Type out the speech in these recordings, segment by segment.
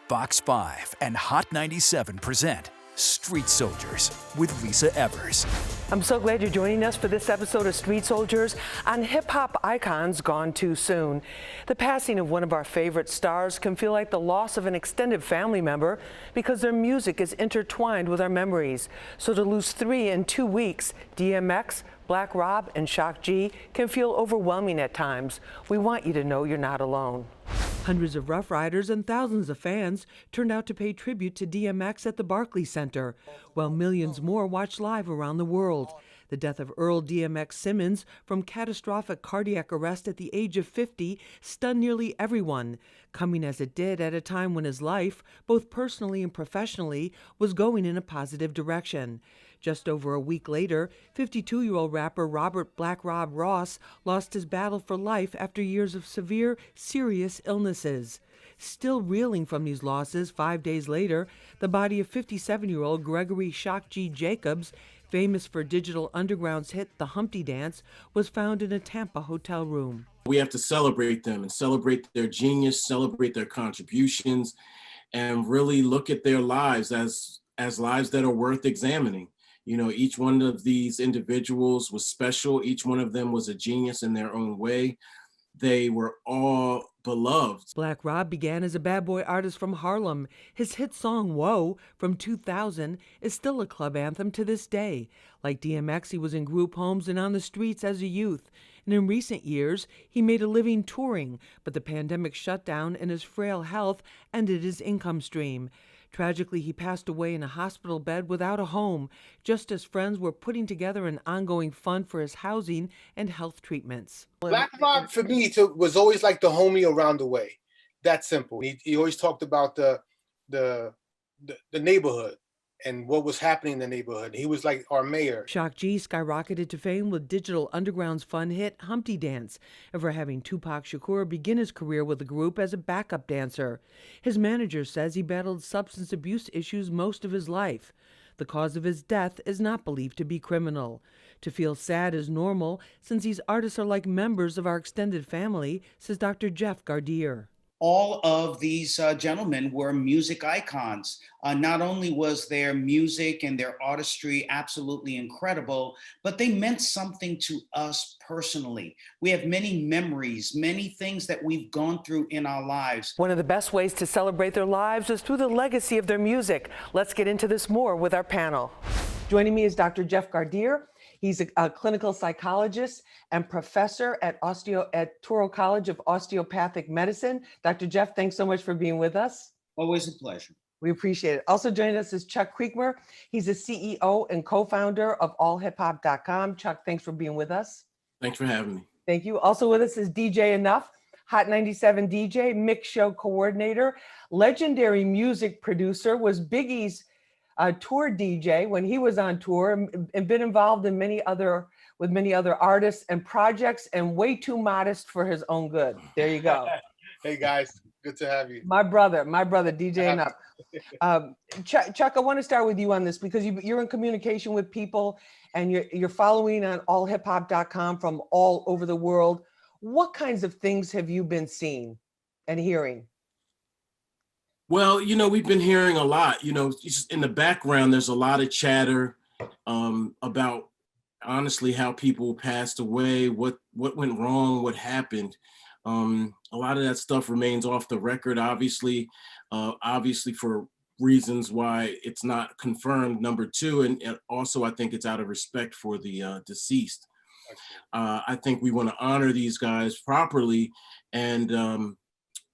Fox 5 and Hot 97 present Street Soldiers with Lisa Evers. I'm so glad you're joining us for this episode of Street Soldiers on hip-hop icons gone too soon. The passing of one of our favorite stars can feel like the loss of an extended family member because their music is intertwined with our memories. So to lose 3 in 2 weeks, DMX, Black Rob, and Shock G can feel overwhelming at times. We want you to know you're not alone. Hundreds of Rough Riders and thousands of fans turned out to pay tribute to DMX at the Barclays Center, while millions more watched live around the world. The death of Earl DMX Simmons from catastrophic cardiac arrest at the age of 50 stunned nearly everyone, coming as it did at a time when his life, both personally and professionally, was going in a positive direction. Just over a week later, 52-year-old rapper Robert Black Rob Ross lost his battle for life after years of severe, serious illnesses. Still reeling from these losses 5 days later, the body of 57-year-old Gregory Shock G. Jacobs, famous for Digital Underground's hit The Humpty Dance, was found in a Tampa hotel room. We have to celebrate them and celebrate their genius, celebrate their contributions, and really look at their lives as lives that are worth examining. You know, each one of these individuals was special. Each one of them was a genius in their own way. They were all beloved. Black Rob began as a bad boy artist from Harlem. His hit song, Whoa, from 2000, is still a club anthem to this day. Like DMX, he was in group homes and on the streets as a youth. And in recent years, he made a living touring, but the pandemic shutdown and his frail health ended his income stream. Tragically, he passed away in a hospital bed without a home, just as friends were putting together an ongoing fund for his housing and health treatments. Black Rob, for me, was always like the homie around the way. That simple. He always talked about the neighborhood and what was happening in the neighborhood. He was like our mayor. Shock G skyrocketed to fame with Digital Underground's fun hit Humpty Dance, ever having Tupac Shakur begin his career with the group as a backup dancer. His manager says he battled substance abuse issues most of his life. The cause of his death is not believed to be criminal. To feel sad is normal, since these artists are like members of our extended family, says Dr. Jeff Gardier. All of these gentlemen were music icons. Not only was their music and their artistry absolutely incredible, but they meant something to us personally. We have many memories, many things that we've gone through in our lives. One of the best ways to celebrate their lives is through the legacy of their music. Let's get into this more with our panel. Joining me is Dr. Jeff Gardier. He's a clinical psychologist and professor at Touro College of Osteopathic Medicine. Dr. Jeff, thanks so much for being with us. Always a pleasure. We appreciate it. Also joining us is Chuck Creekmer. He's the CEO and co-founder of allhiphop.com. Chuck, thanks for being with us. Thanks for having me. Thank you. Also with us is DJ Enough, Hot 97 DJ, mix show coordinator, legendary music producer, was Biggie's tour DJ when he was on tour, and been involved in many other artists and projects, and way too modest for his own good. There you go. Hey guys, good to have you. My brother, DJ Enough. Chuck, I want to start with you on this because you're in communication with people and you're following on allhiphop.com from all over the world. What kinds of things have you been seeing and hearing? Well, you know, we've been hearing a lot, you know, just in the background, there's a lot of chatter about honestly how people passed away, what went wrong, what happened. A lot of that stuff remains off the record, obviously for reasons why it's not confirmed, number two. And also, I think it's out of respect for the deceased. I think we want to honor these guys properly, and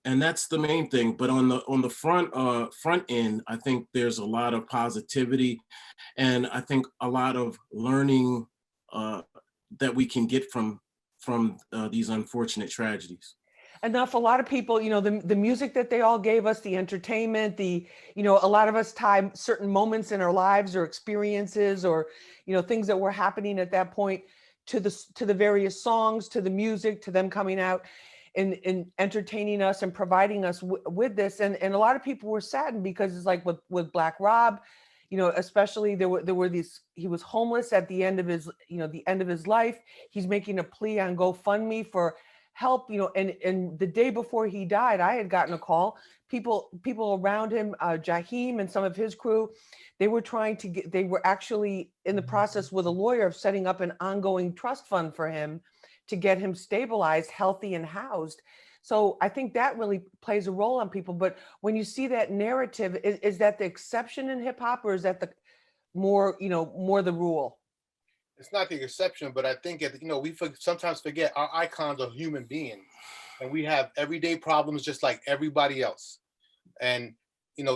that's the main thing. But on the front end, I think there's a lot of positivity, and I think a lot of learning that we can get from these unfortunate tragedies. Enough. A lot of people, you know, the music that they all gave us, the entertainment, a lot of us tie certain moments in our lives or experiences or, you know, things that were happening at that point to the various songs, to the music, to them coming out and entertaining us and providing us with this. And a lot of people were saddened because it's like with Black Rob, you know, especially there were these, he was homeless at the end of his, the end of his life. He's making a plea on GoFundMe for help, and the day before he died, I had gotten a call. people around him, Jaheim and some of his crew, they were they were actually in the process with a lawyer of setting up an ongoing trust fund for him to get him stabilized, healthy, and housed. So I think that really plays a role on people. But when you see that narrative, is that the exception in hip hop, or is that the more the rule? It's not the exception, but I think we sometimes forget our icons are human beings, and we have everyday problems just like everybody else. And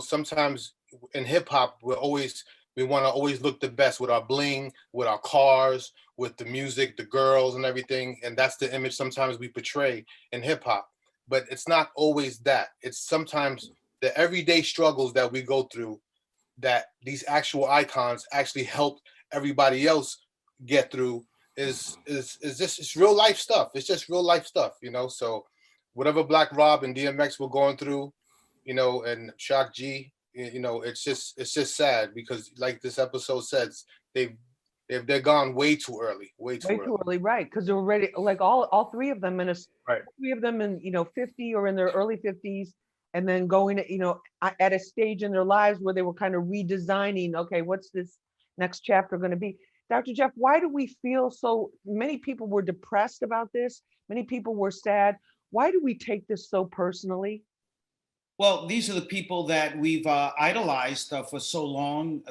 sometimes in hip hop, we want to always look the best with our bling, with our cars, with the music, the girls, and everything. And that's the image sometimes we portray in hip hop. But it's not always that. It's sometimes the everyday struggles that we go through that these actual icons actually help everybody else get through. Is just, it's real life stuff. It's just real life stuff, So whatever Black Rob and DMX were going through, and Shock G, it's just sad because, like this episode says, they're gone way too early, way too early, right? Because they're already, like, all three of them right. 50 or in their early 50s, and then going at a stage in their lives where they were kind of redesigning. Okay, what's this next chapter going to be? Dr. Jeff, why do we feel so many people were depressed about this? Many people were sad. Why do we take this so personally? Well, these are the people that we've idolized for so long.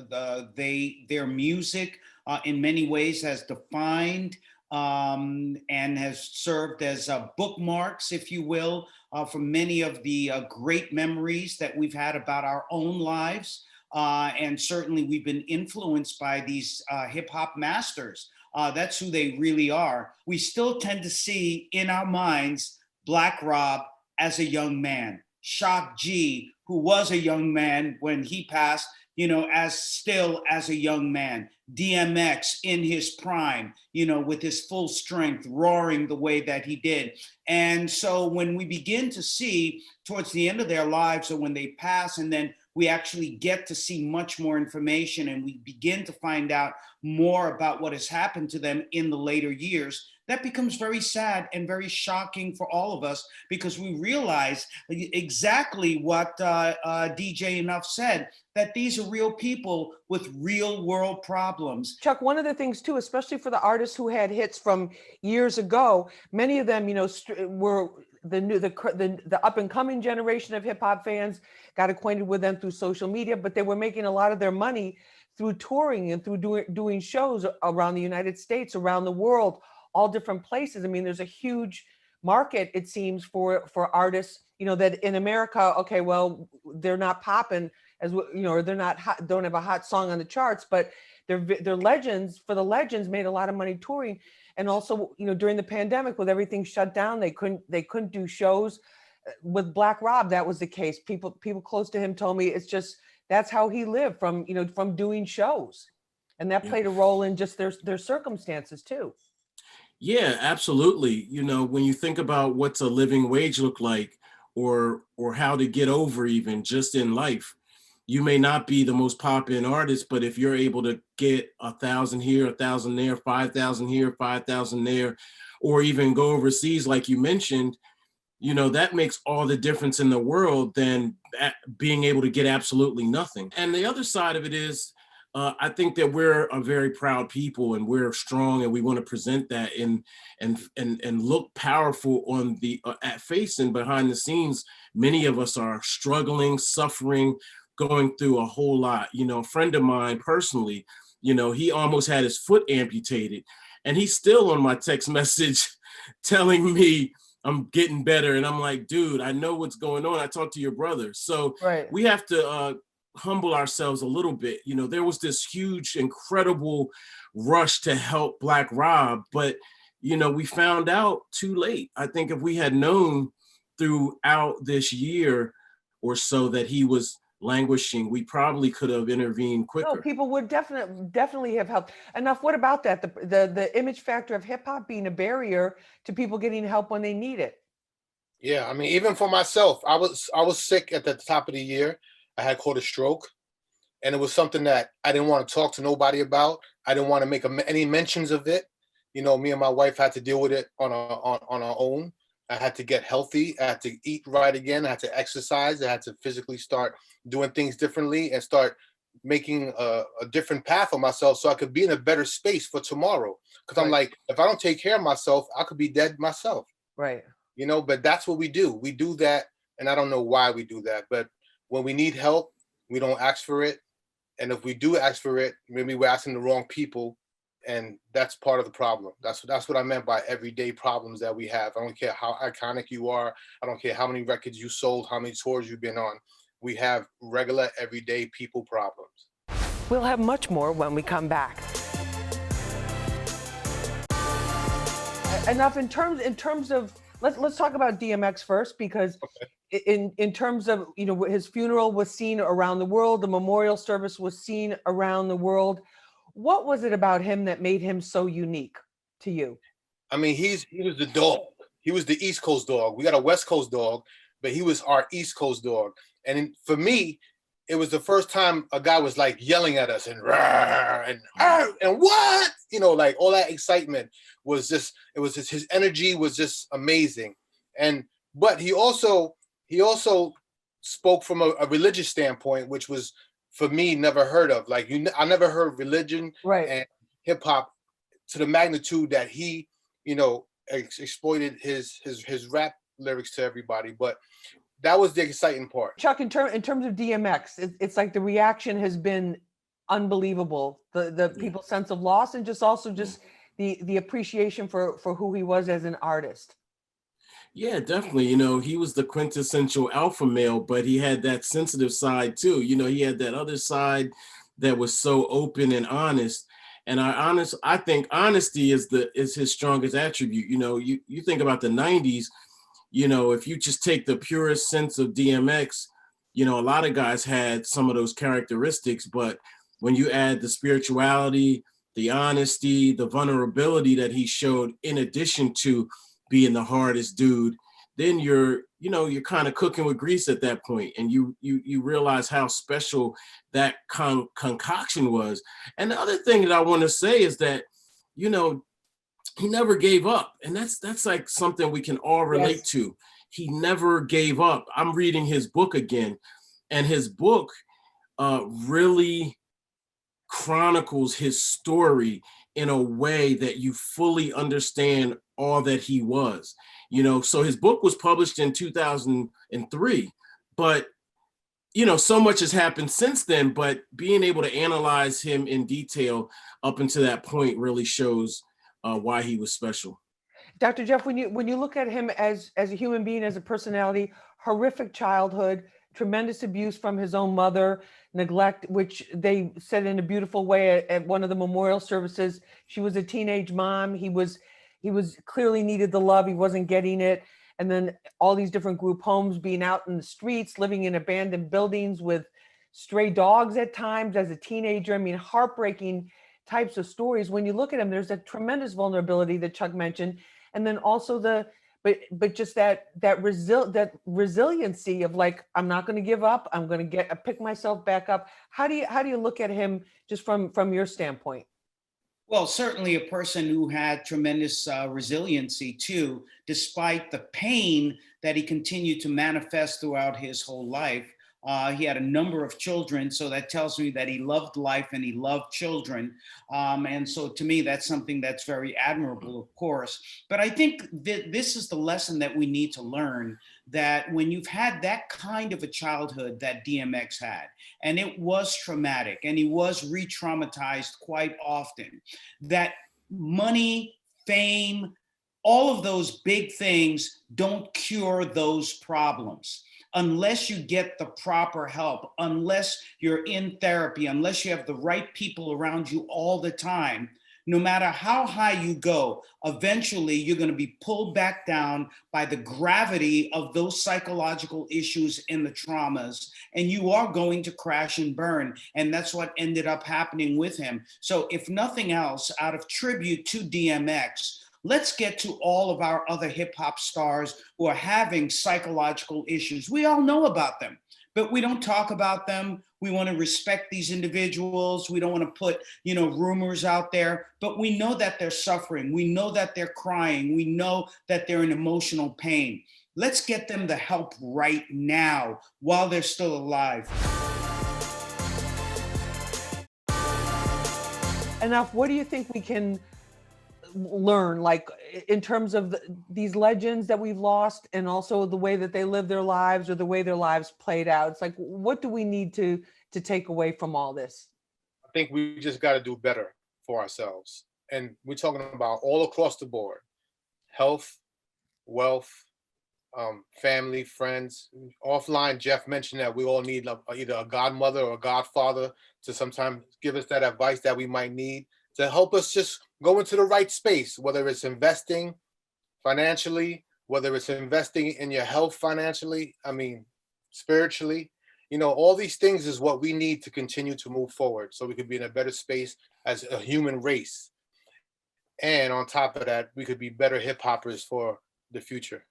Their music, in many ways, has defined and has served as bookmarks, if you will, for many of the great memories that we've had about our own lives. And certainly, we've been influenced by these hip hop masters. That's who they really are. We still tend to see in our minds Black Rob as a young man. Shock G, who was a young man when he passed, as a young man. DMX in his prime, with his full strength, roaring the way that he did. And so when we begin to see towards the end of their lives, or when they pass, and then we actually get to see much more information, and we begin to find out more about what has happened to them in the later years, that becomes very sad and very shocking for all of us, because we realize exactly what DJ Enough said, that these are real people with real world problems. Chuck, one of the things too, especially for the artists who had hits from years ago, many of them, were the up and coming generation of hip hop fans got acquainted with them through social media, but they were making a lot of their money through touring and through doing shows around the United States, around the world, all different places. I mean, there's a huge market, it seems, for artists, that in America, okay, well, they're not popping or they're not hot, don't have a hot song on the charts, but they're legends. For the legends, made a lot of money touring. And also, during the pandemic, with everything shut down, they couldn't do shows. With Black Rob, that was the case. People close to him told me that's how he lived, from doing shows, and that played a role in just their circumstances too. Yeah, absolutely. When you think about what's a living wage look like, or how to get over even just in life, you may not be the most popular artist, but if you're able to get 1,000 here, 1,000 there, 5,000 here, 5,000 there, or even go overseas, like you mentioned, that makes all the difference in the world than being able to get absolutely nothing. And the other side of it is, I think that we're a very proud people, and we're strong, and we want to present that and look powerful on the at face, and behind the scenes. Many of us are struggling, suffering, going through a whole lot. A friend of mine personally, he almost had his foot amputated, and he's still on my text message telling me I'm getting better. And I'm like, dude, I know what's going on. I talked to your brother. So right. We have to humble ourselves a little bit. There was this huge, incredible rush to help Black Rob, but we found out too late. I think if we had known throughout this year or so that he was languishing, we probably could have intervened quicker. No, people would definitely have helped. Enough. What about that? The image factor of hip hop being a barrier to people getting help when they need it. Yeah, I mean, even for myself, I was sick at the top of the year. I had caught a stroke, and it was something that I didn't want to talk to nobody about. I didn't want to make any mentions of it. Me and my wife had to deal with it on our own. I had to get healthy. I had to eat right again. I had to exercise. I had to physically start doing things differently and start making a different path for myself so I could be in a better space for tomorrow. Because I'm Right. like, if I don't take care of myself, I could be dead myself. Right. You know, but that's what we do. We do that, and I don't know why we do that. But when we need help, we don't ask for it. And if we do ask for it, maybe we're asking the wrong people, and that's part of the problem. That's what I meant by everyday problems that we have. I don't care how iconic you are. I don't care how many records you sold, how many tours you've been on. We have regular, everyday people problems. We'll have much more when we come back. Enough in terms of let's talk about DMX first, because in terms of, you know, his funeral was seen around the world, the memorial service was seen around the world. What was it about him that made him so unique to you? I mean, he was the dog. He was the East Coast dog. We got a West Coast dog, but he was our East Coast dog. And for me, it was the first time a guy was like yelling at us and "Rah!" and "Arr!" and what, you know, like all that excitement was just, it was just, his energy was just amazing. And but he also spoke from a religious standpoint, which was for me never heard of. Like I never heard religion Right. and hip hop to the magnitude that he, you know, exploited his rap lyrics to everybody. But that was the exciting part. Chuck, in terms of DMX, it's like the reaction has been unbelievable. The people's sense of loss, and just also just the appreciation for who he was as an artist. Yeah, definitely. You know, he was the quintessential alpha male, but he had that sensitive side too. You know, he had that other side that was so open and honest. And I think honesty is his strongest attribute. You know, you think about the 90s, you know, if you just take the purest sense of DMX, you know, a lot of guys had some of those characteristics, but when you add the spirituality, the honesty, the vulnerability that he showed, in addition to being the hardest dude, then you're kind of cooking with grease at that point, and you realize how special that concoction was. And the other thing that I want to say is that, you know, he never gave up, and that's like something we can all relate to. He never gave up. I'm reading his book again, and his book really chronicles his story in a way that you fully understand all that he was. You know, so his book was published in 2003, but you know, so much has happened since then, but being able to analyze him in detail up until that point really shows why he was special. Dr. Jeff, when you look at him as a human being, as a personality, horrific childhood, tremendous abuse from his own mother, neglect, which they said in a beautiful way at one of the memorial services. She was a teenage mom. He was clearly needed the love. He wasn't getting it. And then all these different group homes, being out in the streets, living in abandoned buildings with stray dogs at times as a teenager. I mean, heartbreaking types of stories. When you look at him, there's a tremendous vulnerability that Chuck mentioned. And then also but just that resiliency of like, I'm not going to give up. I'm going to pick myself back up. How do you look at him just from your standpoint? Well, certainly a person who had tremendous resiliency too, despite the pain that he continued to manifest throughout his whole life. He had a number of children, so that tells me that he loved life and he loved children. And so to me, that's something that's very admirable, of course. But I think that this is the lesson that we need to learn, that when you've had that kind of a childhood that DMX had, and it was traumatic, and he was re-traumatized quite often, that money, fame, all of those big things don't cure those problems. Unless you get the proper help, unless you're in therapy, unless you have the right people around you all the time, no matter how high you go, eventually you're going to be pulled back down by the gravity of those psychological issues and the traumas, and you are going to crash and burn. And that's what ended up happening with him. So if nothing else, out of tribute to DMX, let's get to all of our other hip hop stars who are having psychological issues. We all know about them, but we don't talk about them. We want to respect these individuals. We don't want to put, rumors out there, but we know that they're suffering. We know that they're crying. We know that they're in emotional pain. Let's get them the help right now while they're still alive. Enough. What do you think we can learn, like in terms of these legends that we've lost, and also the way that they live their lives or the way their lives played out? It's like, what do we need to take away from all this? I think we just got to do better for ourselves. And we're talking about all across the board: health, wealth, family, friends. Offline, Jeff mentioned that we all need either a godmother or a godfather to sometimes give us that advice that we might need to help us just go into the right space, whether it's investing financially, whether it's investing in your health financially, spiritually. All these things is what we need to continue to move forward so we could be in a better space as a human race. And on top of that, we could be better hip hoppers for the future.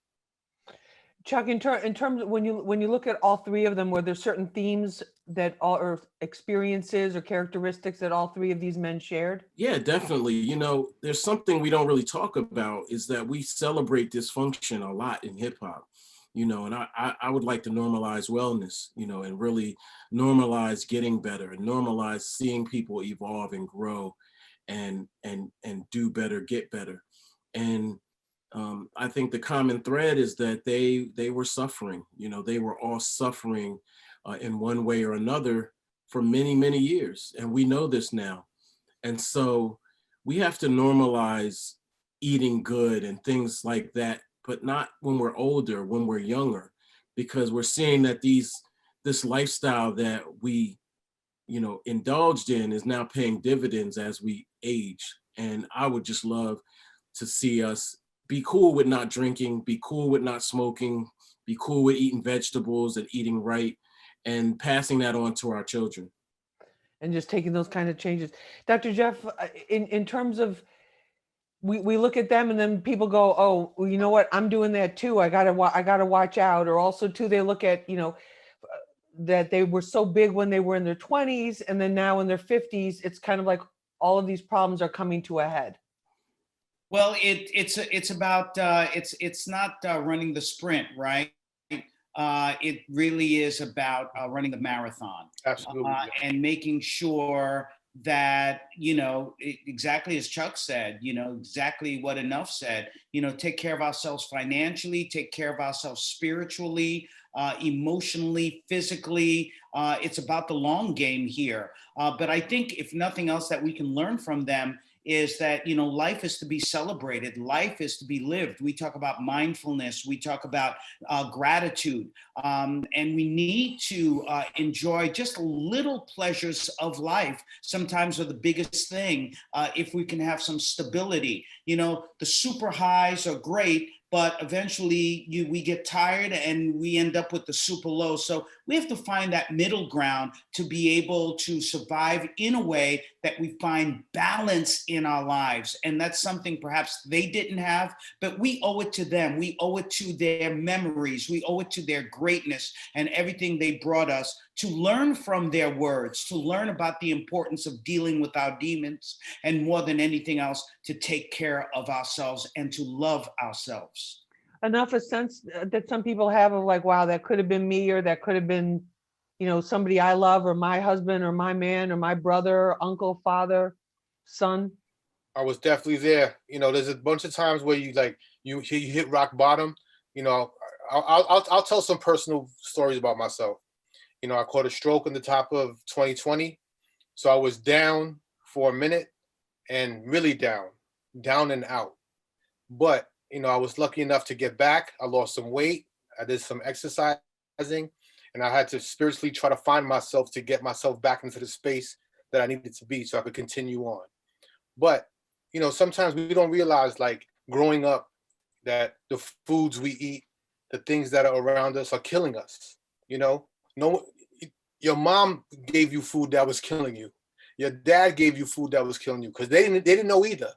Chuck, in terms of when you look at all three of them, were there certain themes that all, or experiences or characteristics that all three of these men shared? Yeah, definitely. There's something we don't really talk about is that we celebrate dysfunction a lot in hip hop. And I would like to normalize wellness, and really normalize getting better and normalize seeing people evolve and grow and do better, get better. And I think the common thread is that they were suffering. They were all suffering in one way or another for many, many years. And we know this now. And so we have to normalize eating good and things like that, but not when we're older, when we're younger, because we're seeing that this lifestyle that we, indulged in is now paying dividends as we age. And I would just love to see us be cool with not drinking, be cool with not smoking, be cool with eating vegetables and eating right, and passing that on to our children. And just taking those kind of changes. Dr. Jeff, in terms of, we look at them and then people go, oh, well, you know what? I'm doing that too. I gotta watch out. Or also too, they look at, that they were so big when they were in their 20s, and then now in their 50s, it's kind of like all of these problems are coming to a head. Well, it's about it's not running the sprint, right? It really is about running the marathon. Absolutely. And making sure that, exactly as Chuck said, exactly what Enough said, take care of ourselves financially, take care of ourselves spiritually, emotionally, physically. It's about the long game here. But I think if nothing else that we can learn from them is that, life is to be celebrated. Life is to be lived. We talk about mindfulness. We talk about gratitude. And we need to enjoy just little pleasures of life. Sometimes are the biggest thing if we can have some stability. The super highs are great, but eventually we get tired and we end up with the super low. So we have to find that middle ground to be able to survive in a way that we find balance in our lives. And that's something perhaps they didn't have, but we owe it to them. We owe it to their memories. We owe it to their greatness and everything they brought us, to learn from their words, to learn about the importance of dealing with our demons, and more than anything else, to take care of ourselves and to love ourselves. Enough a sense that some people have of like, wow, that could have been me, or that could have been, somebody I love, or my husband, or my man, or my brother, uncle, father, son. I was definitely there. There's a bunch of times where you hit rock bottom. I'll tell some personal stories about myself. I caught a stroke in the top of 2020. So I was down for a minute, and really down and out. But, I was lucky enough to get back. I lost some weight. I did some exercising, and I had to spiritually try to find myself to get myself back into the space that I needed to be so I could continue on. But, sometimes we don't realize, like growing up, that the foods we eat, the things that are around us are killing us. No, your mom gave you food that was killing you. Your dad gave you food that was killing you, because they didn't know either.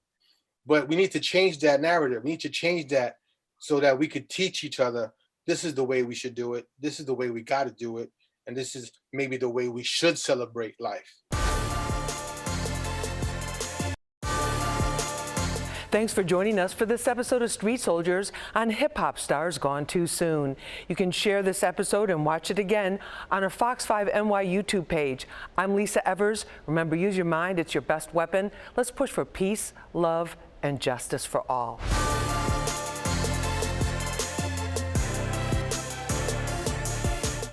But we need to change that narrative. We need to change that so that we could teach each other, this is the way we should do it. This is the way we got to do it. And this is maybe the way we should celebrate life. Thanks for joining us for this episode of Street Soldiers on Hip Hop Stars Gone Too Soon. You can share this episode and watch it again on our Fox 5 NY YouTube page. I'm Lisa Evers. Remember, use your mind. It's your best weapon. Let's push for peace, love, and justice for all.